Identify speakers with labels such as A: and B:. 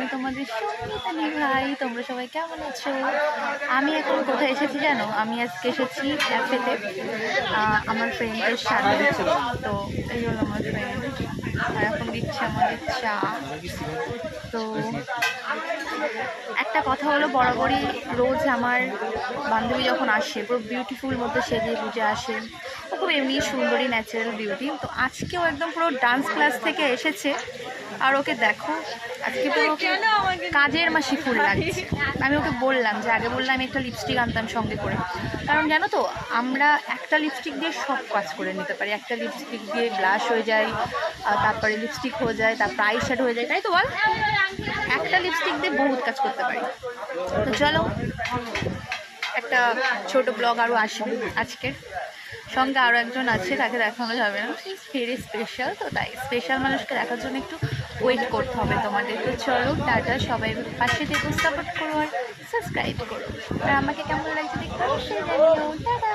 A: আমি তোমাদের সঙ্গীতালি ভাই। তোমরা সবাই কেমন আছো? আমি এখন কোথায় এসেছি জানো? আমি আজকে এসেছি ক্যাফেতে আমার ফ্রেন্ডের সাথে। তো এই হলো আমার ফ্রেন্ড, আর এখন দিচ্ছে আমাদের চা। তো একটা কথা হলো, বরাবরই রোজ আমার বান্ধবী যখন আসে পুরো বিউটিফুল মধ্যে সেজে বুঝে আসে, ও খুব এমনি সুন্দরী, ন্যাচারাল বিউটি। তো আজকেও একদম পুরো ডান্স ক্লাস থেকে এসেছে, আর ওকে দেখো আজকে পুরো কাজের মাসি ফুল লাগছে। আমি ওকে বললাম যে, আগে বললাম আমি একটা লিপস্টিক আনতাম সঙ্গে করে, কারণ জানো তো আমরা একটা লিপস্টিক দিয়ে সব কাজ করে নিতে পারি। একটা লিপস্টিক দিয়ে ব্লাশ হয়ে যায়, তারপরে লিপস্টিক হয়ে যায়, তারপর আই শ্যাডো হয়ে যায়, তাই তো বল? একটা লিপস্টিক দিয়ে বহুত কাজ করতে পারি। তো চলো, একটা ছোট ব্লগ আরও আসবে আজকের, সঙ্গে আরও একজন আছে, তাকে দেখানো যাবে না, ভেরি স্পেশাল। তো তাই স্পেশাল মানুষকে দেখার জন্য একটু ওয়েট করতে হবে তোমাদের। তো চলো, টাটা, সবাই পাশে থেকে সাপোর্ট করো আর সাবস্ক্রাইব করো। আর আমাকে কেমন লাগছে দেখতে অবশ্যই জানিও। টাটা।